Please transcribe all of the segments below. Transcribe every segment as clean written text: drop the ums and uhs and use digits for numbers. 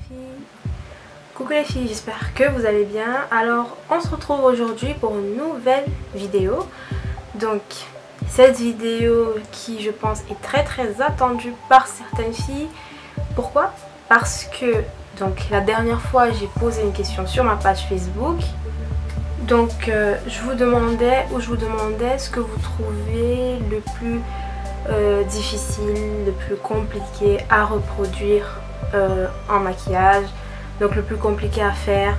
filles. Coucou les filles, j'espère que vous allez bien. Alors on se retrouve aujourd'hui pour une nouvelle vidéo. Donc cette vidéo qui je pense est très attendue par certaines filles. Pourquoi? Parce que donc la dernière fois j'ai posé une question sur ma page Facebook. Donc je vous demandais ce que vous trouvez le plus difficile, le plus compliqué à reproduire en maquillage, donc le plus compliqué à faire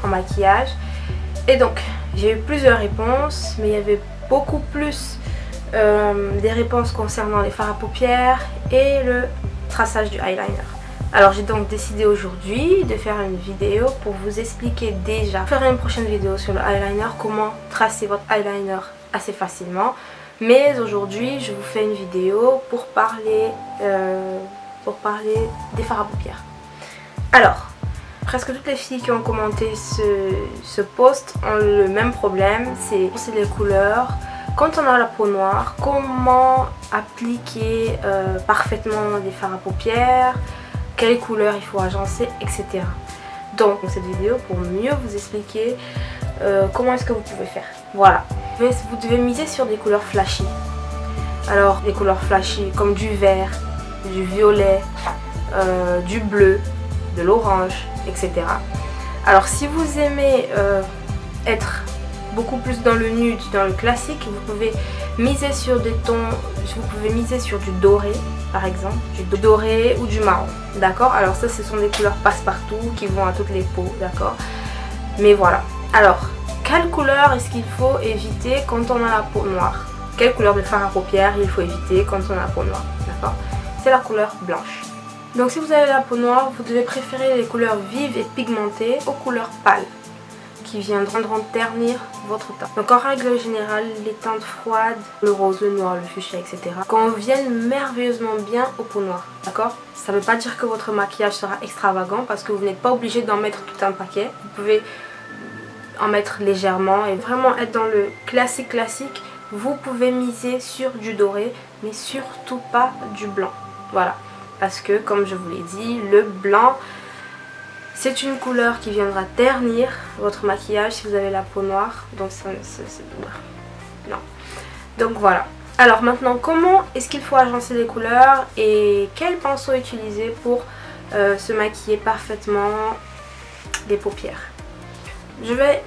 en maquillage. Et donc j'ai eu plusieurs réponses, mais il y avait beaucoup plus des réponses concernant les fards à paupières et le traçage du eyeliner. Alors j'ai donc décidé aujourd'hui de faire une vidéo pour vous expliquer déjà. Je ferai une prochaine vidéo sur le eyeliner, comment tracer votre eyeliner assez facilement. Mais aujourd'hui je vous fais une vidéo pour parler des fards à paupières. Alors, presque toutes les filles qui ont commenté ce post ont le même problème, c'est les couleurs. Quand on a la peau noire, comment appliquer parfaitement des fards à paupières, quelle couleur il faut agencer, etc. Donc cette vidéo pour mieux vous expliquer comment est-ce que vous pouvez faire. Voilà, vous devez miser sur des couleurs flashy. Alors des couleurs flashy comme du vert, du violet, du bleu, de l'orange, etc. Alors si vous aimez être beaucoup plus dans le nude, dans le classique, vous pouvez miser sur des tons, vous pouvez miser sur du doré par exemple, du doré ou du marron, d'accord. Alors ça ce sont des couleurs passe-partout qui vont à toutes les peaux, d'accord. Mais voilà, alors quelle couleur est-ce qu'il faut éviter quand on a la peau noire? Quelle couleur de fard à paupières il faut éviter quand on a la peau noire, d'accord? C'est la couleur blanche. Donc si vous avez la peau noire, vous devez préférer les couleurs vives et pigmentées aux couleurs pâles qui viendront ternir votre teint. Donc en règle générale, les teintes froides, le rose, le noir, le fuchsia, etc. conviennent merveilleusement bien aux peaux noires, d'accord. Ça ne veut pas dire que votre maquillage sera extravagant parce que vous n'êtes pas obligé d'en mettre tout un paquet. Vous pouvez en mettre légèrement et vraiment être dans le classique. Vous pouvez miser sur du doré, mais surtout pas du blanc. Voilà, parce que comme je vous l'ai dit, le blanc c'est une couleur qui viendra ternir votre maquillage si vous avez la peau noire. Donc non. Donc voilà. Alors maintenant, comment est-ce qu'il faut agencer les couleurs et quel pinceau utiliser pour se maquiller parfaitement les paupières? Je vais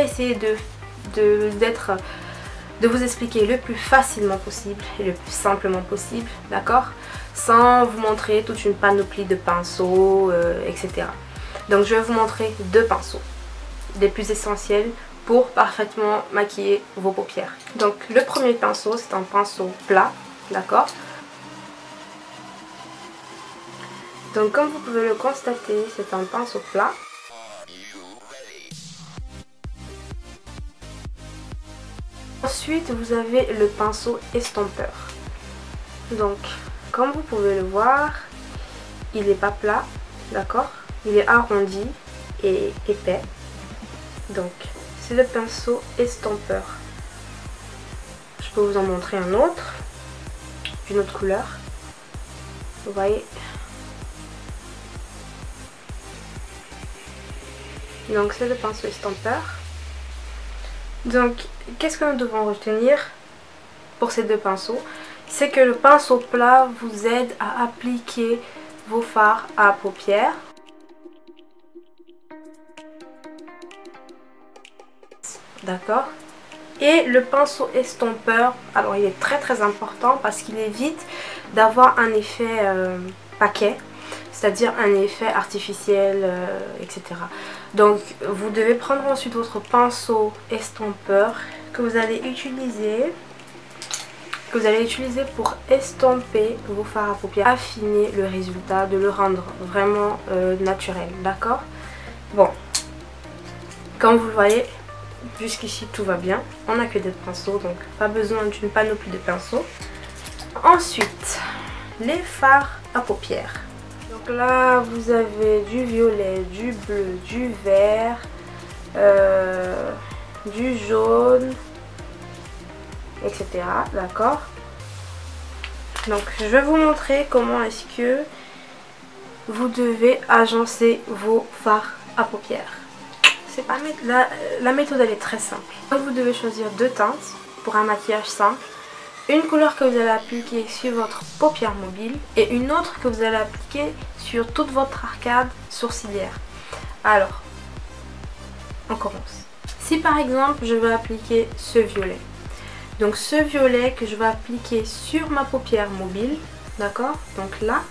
essayer de vous expliquer le plus facilement possible et le plus simplement possible, d'accord, sans vous montrer toute une panoplie de pinceaux, etc. Donc je vais vous montrer deux pinceaux, les plus essentiels pour parfaitement maquiller vos paupières. Donc le premier pinceau, c'est un pinceau plat, d'accord. Donc comme vous pouvez le constater, c'est un pinceau plat. Ensuite vous avez le pinceau estompeur. Donc comme vous pouvez le voir, il n'est pas plat, d'accord. Il est arrondi et épais. Donc c'est le pinceau estompeur. Je peux vous en montrer un autre d'une autre couleur. Vous voyez. Donc c'est le pinceau estompeur. Donc qu'est-ce que nous devons retenir pour ces deux pinceaux? C'est que le pinceau plat vous aide à appliquer vos fards à paupières. D'accord. Et le pinceau estompeur, alors il est très important parce qu'il évite d'avoir un effet paquet, c'est-à-dire un effet artificiel, etc. Donc vous devez prendre ensuite votre pinceau estompeur que vous allez utiliser pour estomper vos fards à paupières, affiner le résultat, de le rendre vraiment naturel, d'accord. Bon, comme vous le voyez, jusqu'ici tout va bien, on n'a que des pinceaux, donc pas besoin d'une panoplie de pinceaux. Ensuite, les fards à paupières. Donc là vous avez du violet, du bleu, du vert, du jaune, etc. D'accord. Donc je vais vous montrer comment est-ce que vous devez agencer vos fards à paupières. C'est pas la méthode elle est très simple. Donc vous devez choisir deux teintes pour un maquillage simple. Une couleur que vous allez appliquer sur votre paupière mobile et une autre que vous allez appliquer sur toute votre arcade sourcilière. Alors, on commence. Si par exemple je veux appliquer ce violet, donc ce violet que je vais appliquer sur ma paupière mobile, d'accord, donc là,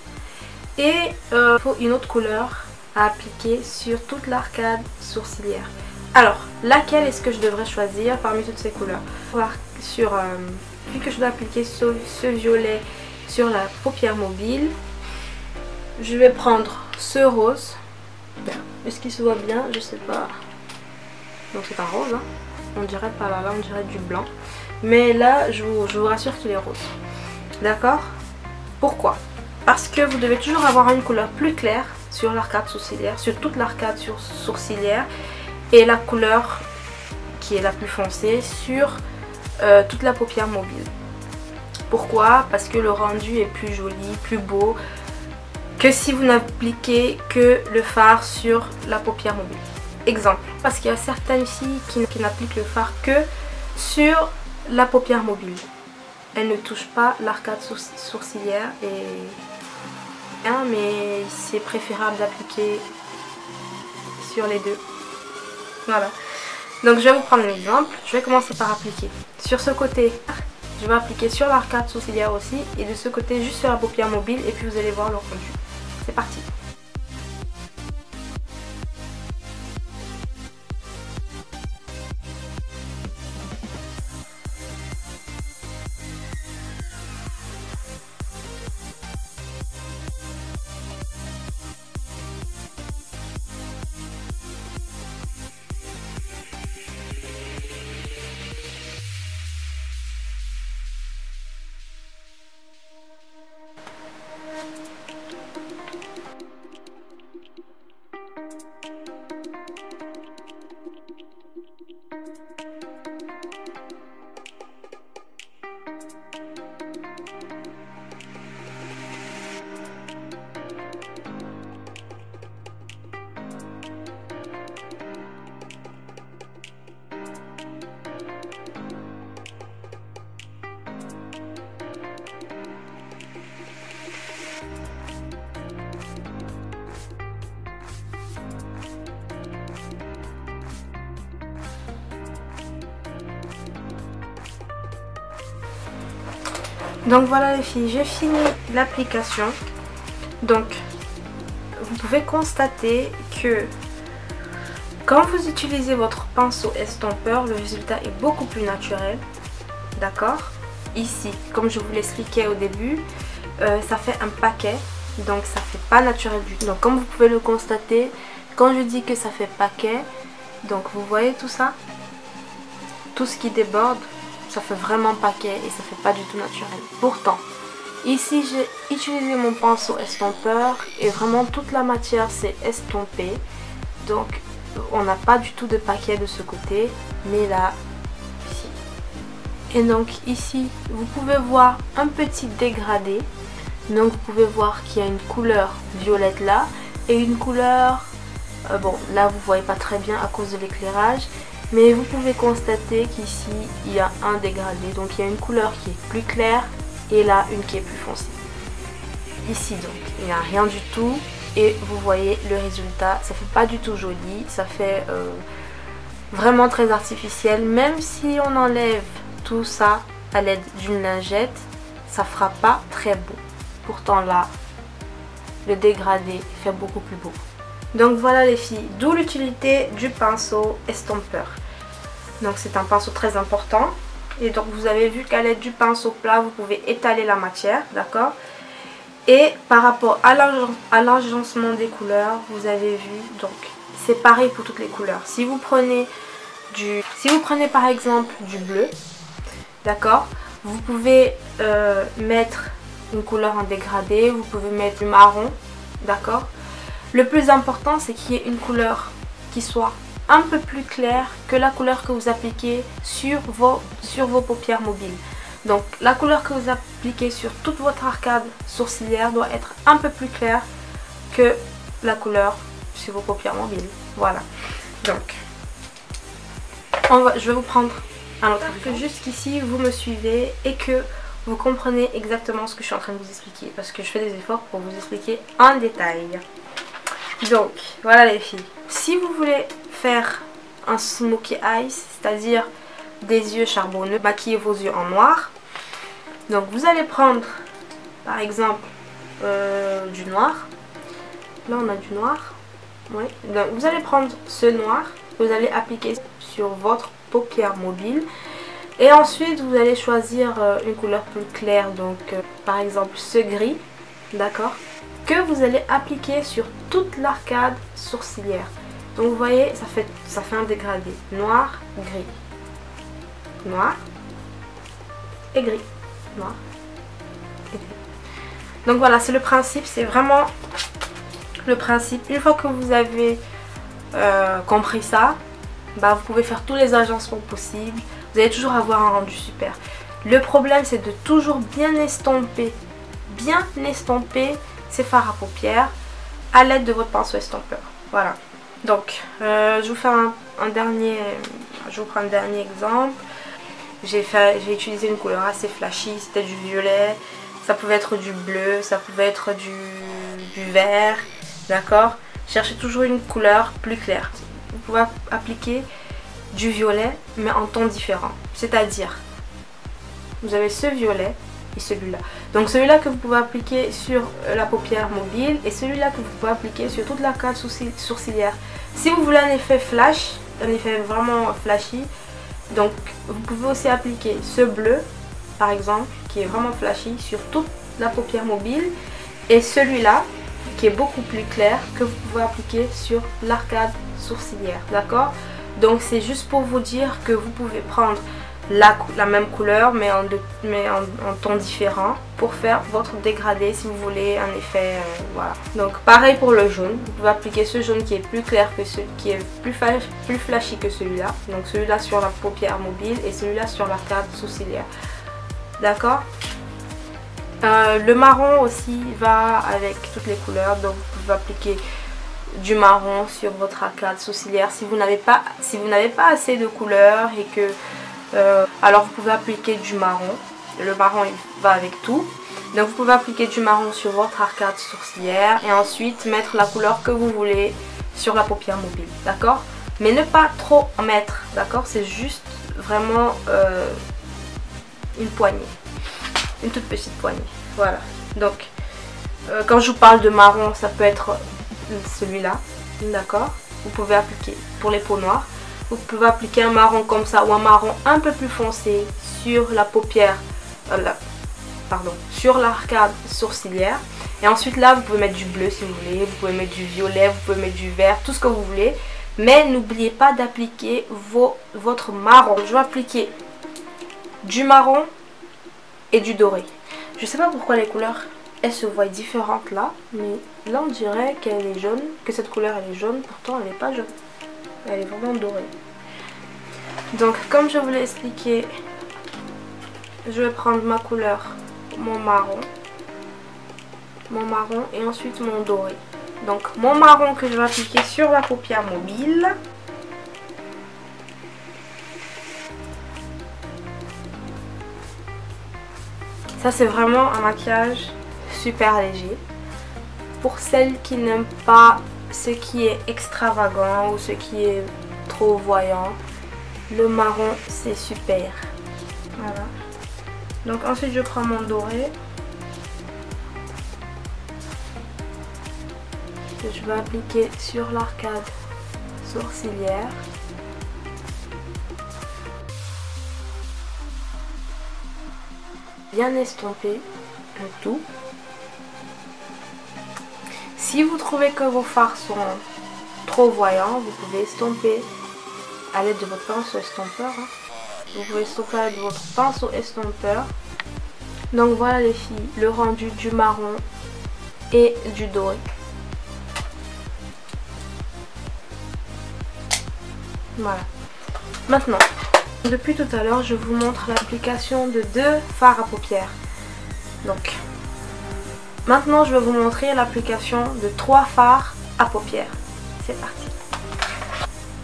et il faut une autre couleur à appliquer sur toute l'arcade sourcilière. Alors, laquelle est-ce que je devrais choisir parmi toutes ces couleurs? Vu que je dois appliquer ce violet sur la paupière mobile, je vais prendre ce rose. Est-ce qu'il se voit bien? Je sais pas. Donc c'est un rose, hein. On dirait pas là, on dirait du blanc. Mais là, je vous rassure qu'il est rose. D'accord? Pourquoi? Parce que vous devez toujours avoir une couleur plus claire sur l'arcade sourcilière, sur toute l'arcade sourcilière, et la couleur qui est la plus foncée sur toute la paupière mobile. Pourquoi? Parce que le rendu est plus joli, plus beau que si vous n'appliquez que le fard sur la paupière mobile. Exemple, parce qu'il y a certaines filles qui n'appliquent le fard que sur la paupière mobile. Elles ne touchent pas l'arcade sourcilière mais c'est préférable d'appliquer sur les deux. Voilà. Donc je vais vous prendre un exemple. Je vais commencer par appliquer sur ce côté. Je vais appliquer sur l'arcade sourcilière aussi et de ce côté juste sur la paupière mobile et puis vous allez voir le rendu. C'est parti. Donc voilà les filles, j'ai fini l'application. Donc vous pouvez constater que quand vous utilisez votre pinceau estompeur, le résultat est beaucoup plus naturel. D'accord? Ici, comme je vous l'expliquais au début, ça fait un paquet, donc ça fait pas naturel du tout. Donc comme vous pouvez le constater, quand je dis que ça fait paquet, donc vous voyez tout ça, tout ce qui déborde, ça fait vraiment paquet et ça fait pas du tout naturel. Pourtant, ici j'ai utilisé mon pinceau estompeur et vraiment toute la matière s'est estompée. Donc on n'a pas du tout de paquet de ce côté, mais là, ici. Et donc ici, vous pouvez voir un petit dégradé. Donc vous pouvez voir qu'il y a une couleur violette là et une couleur, bon là vous voyez pas très bien à cause de l'éclairage. Mais vous pouvez constater qu'ici il y a un dégradé, donc il y a une couleur qui est plus claire et là une qui est plus foncée. Ici donc il n'y a rien du tout et vous voyez le résultat, ça fait pas du tout joli, ça fait vraiment très artificiel. Même si on enlève tout ça à l'aide d'une lingette, ça fera pas très beau. Pourtant là, le dégradé fait beaucoup plus beau. Donc voilà les filles, d'où l'utilité du pinceau estompeur. Donc c'est un pinceau très important. Et donc vous avez vu qu'à l'aide du pinceau plat, vous pouvez étaler la matière, d'accord? Et par rapport à l'agencement des couleurs, vous avez vu, donc c'est pareil pour toutes les couleurs. Si vous prenez par exemple du bleu, d'accord? Vous pouvez mettre une couleur en dégradé, vous pouvez mettre du marron, d'accord? Le plus important, c'est qu'il y ait une couleur qui soit un peu plus claire que la couleur que vous appliquez sur vos paupières mobiles. Donc la couleur que vous appliquez sur toute votre arcade sourcilière doit être un peu plus claire que la couleur sur vos paupières mobiles. Voilà. Donc, je vais vous prendre un autre exemple. Que jusqu'ici, vous me suivez et que vous comprenez exactement ce que je suis en train de vous expliquer. Parce que je fais des efforts pour vous expliquer en détail. Donc, voilà les filles. Si vous voulez faire un smokey eyes, c'est-à-dire des yeux charbonneux, maquiller vos yeux en noir. Donc, vous allez prendre, par exemple, du noir. Là, on a du noir. Oui. Donc, vous allez prendre ce noir, vous allez appliquer sur votre paupière mobile. Et ensuite, vous allez choisir une couleur plus claire. Donc, par exemple, ce gris. D'accord, que vous allez appliquer sur toute l'arcade sourcilière. Donc vous voyez, ça fait un dégradé. Noir, gris. Noir et gris. Noir et gris. Donc voilà, c'est le principe. C'est vraiment le principe. Une fois que vous avez compris ça, bah, vous pouvez faire tous les agencements possibles. Vous allez toujours avoir un rendu super. Le problème, c'est de toujours bien estomper ces fards à paupières à l'aide de votre pinceau estompeur. Voilà. Donc, je vous fais je vous prends un dernier exemple. J'ai utilisé une couleur assez flashy, c'était du violet, ça pouvait être du bleu, ça pouvait être du vert, d'accord. Cherchez toujours une couleur plus claire. Vous pouvez appliquer du violet, mais en ton différent. C'est-à-dire, vous avez ce violet et celui-là. Donc celui-là que vous pouvez appliquer sur la paupière mobile et celui-là que vous pouvez appliquer sur toute l'arcade sourcilière. Si vous voulez un effet flash, un effet vraiment flashy, donc vous pouvez aussi appliquer ce bleu par exemple qui est vraiment flashy sur toute la paupière mobile et celui-là qui est beaucoup plus clair que vous pouvez appliquer sur l'arcade sourcilière. D'accord? Donc c'est juste pour vous dire que vous pouvez prendre la même couleur mais en ton différent pour faire votre dégradé si vous voulez un effet voilà. Donc pareil pour le jaune, vous pouvez appliquer ce jaune qui est plus clair que qui est plus flashy que celui-là. Donc celui-là sur la paupière mobile et celui-là sur l'arcade sourcilière. D'accord. Le marron aussi va avec toutes les couleurs, donc vous pouvez appliquer du marron sur votre arcade sourcilière si vous n'avez pas assez de couleurs et que alors vous pouvez appliquer du marron. Le marron il va avec tout. Donc vous pouvez appliquer du marron sur votre arcade sourcilière et ensuite mettre la couleur que vous voulez sur la paupière mobile. D'accord? Mais ne pas trop en mettre. D'accord? C'est juste vraiment une poignée. Une toute petite poignée. Voilà. Donc quand je vous parle de marron, ça peut être celui-là. D'accord? Vous pouvez appliquer pour les peaux noires. Vous pouvez appliquer un marron comme ça ou un marron un peu plus foncé sur la paupière, sur l'arcade sourcilière. Et ensuite là, vous pouvez mettre du bleu si vous voulez, vous pouvez mettre du violet, vous pouvez mettre du vert, tout ce que vous voulez. Mais n'oubliez pas d'appliquer votre marron. Je vais appliquer du marron et du doré. Je sais pas pourquoi les couleurs, elles se voient différentes là. Mais là, on dirait qu'elle est jaune, que cette couleur elle est jaune, pourtant elle n'est pas jaune. Elle est vraiment dorée. Donc comme je vous l'ai expliqué, je vais prendre ma couleur, mon marron et ensuite mon doré. Donc mon marron que je vais appliquer sur la paupière mobile. Ça c'est vraiment un maquillage super léger. Pour celles qui n'aiment pas ce qui est extravagant ou ce qui est trop voyant, le marron c'est super. Voilà. Donc ensuite je prends mon doré que je vais appliquer sur l'arcade sourcilière. Bien estomper le tout. Si vous trouvez que vos fards sont trop voyants, vous pouvez estomper à l'aide de votre pinceau estompeur. Vous pouvez estomper à l'aide de votre pinceau estompeur. Donc voilà les filles, le rendu du marron et du doré. Voilà. Maintenant, depuis tout à l'heure, je vous montre l'application de deux fards à paupières. Donc, Maintenant, je vais vous montrer l'application de 3 fards à paupières. C'est parti.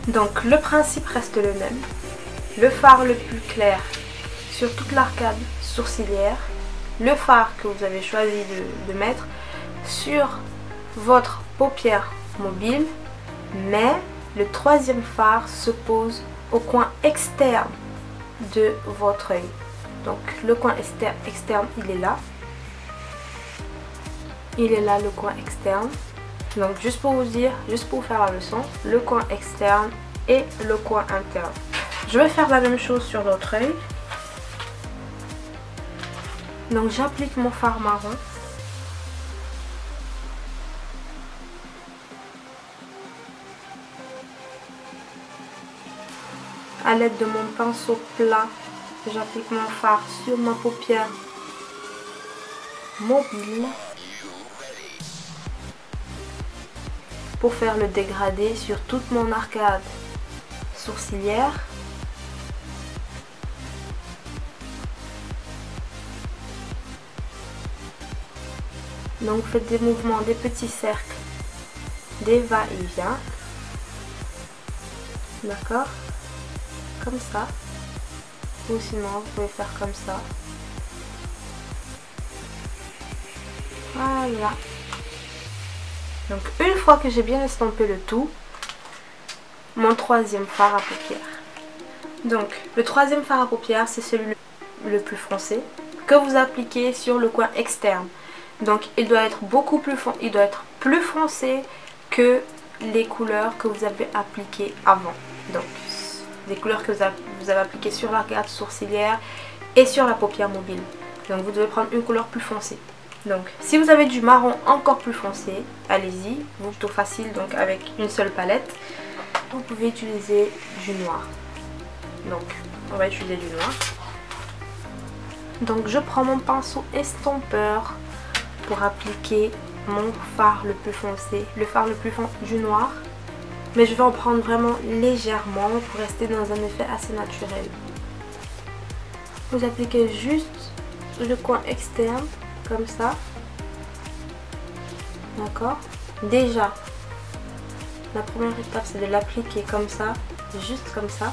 Donc, le principe reste le même. Le fard le plus clair sur toute l'arcade sourcilière. Le fard que vous avez choisi de mettre sur votre paupière mobile. Mais le troisième fard se pose au coin externe de votre œil. Donc, le coin externe, il est là. Il est là, le coin externe. Donc juste pour vous dire, juste pour faire la leçon, le coin externe et le coin interne. Je vais faire la même chose sur l'autre œil. Donc j'applique mon fard marron. À l'aide de mon pinceau plat, j'applique mon fard sur ma paupière mobile. Pour faire le dégradé sur toute mon arcade sourcilière. Donc faites des mouvements, des petits cercles, des va-et-vient. D'accord? Comme ça. Ou sinon vous pouvez faire comme ça. Voilà. Donc une fois que j'ai bien estampé le tout, mon troisième fard à paupières. Donc le troisième fard à paupières, c'est celui le plus foncé que vous appliquez sur le coin externe. Donc il doit être plus foncé que les couleurs que vous avez appliquées avant. Donc les couleurs que vous avez appliquées sur l'arcade sourcilière et sur la paupière mobile. Donc vous devez prendre une couleur plus foncée. Donc si vous avez du marron encore plus foncé, allez-y, plutôt facile, donc avec une seule palette. Vous pouvez utiliser du noir. Donc on va utiliser du noir. Donc je prends mon pinceau estompeur pour appliquer mon fard le plus foncé, le fard le plus foncé du noir. Mais je vais en prendre vraiment légèrement pour rester dans un effet assez naturel. Vous appliquez juste le coin externe. Comme ça, d'accord. Déjà, la première étape, c'est de l'appliquer comme ça, juste comme ça.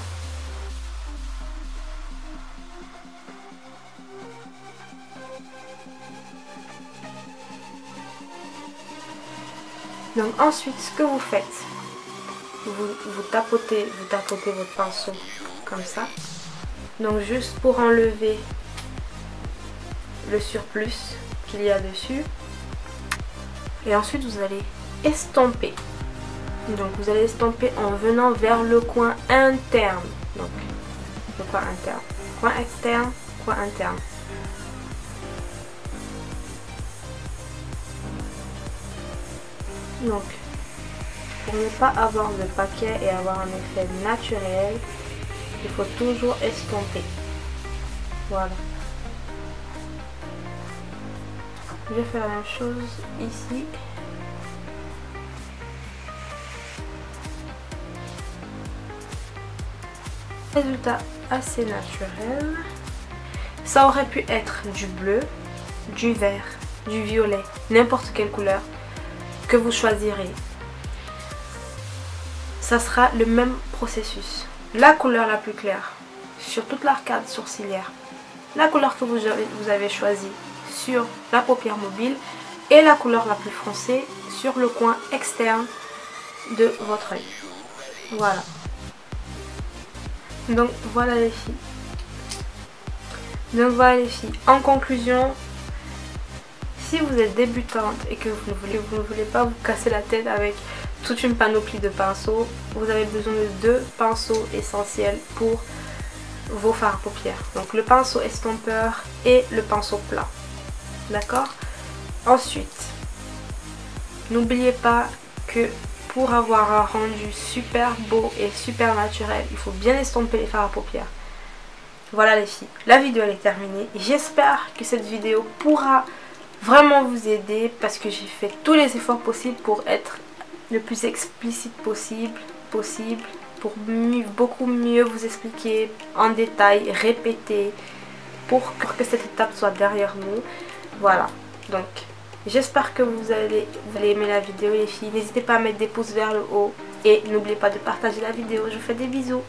Donc ensuite, ce que vous faites, vous tapotez votre pinceau comme ça. Donc juste pour enlever le surplus qu'il y a dessus, et ensuite vous allez estomper. Donc vous allez estomper en venant vers le coin interne. Donc le coin interne, coin externe, coin interne. Donc pour ne pas avoir de paquet et avoir un effet naturel, il faut toujours estomper. Voilà. Je vais faire la même chose ici. Résultat assez naturel. Ça aurait pu être du bleu, du vert, du violet, n'importe quelle couleur que vous choisirez. Ça sera le même processus. La couleur la plus claire sur toute l'arcade sourcilière, la couleur que vous avez choisie sur la paupière mobile et la couleur la plus foncée sur le coin externe de votre œil. Voilà. Donc voilà les filles. En conclusion, si vous êtes débutante et que vous ne voulez pas vous casser la tête avec toute une panoplie de pinceaux, vous avez besoin de 2 pinceaux essentiels pour vos fards à paupières. Donc le pinceau estompeur et le pinceau plat. D'accord? Ensuite, n'oubliez pas que pour avoir un rendu super beau et super naturel, il faut bien estomper les fards à paupières. Voilà les filles, la vidéo elle est terminée. Pour que cette vidéo pourra vraiment vous aider parce que j'ai fait tous les efforts possibles pour être le plus explicite possible pour beaucoup mieux vous expliquer en détail, répéter pour que cette étape soit derrière nous. Voilà, donc J'espère que vous allez aimer la vidéo les filles. N'hésitez pas à mettre des pouces vers le haut et n'oubliez pas de partager la vidéo. Je vous fais des bisous.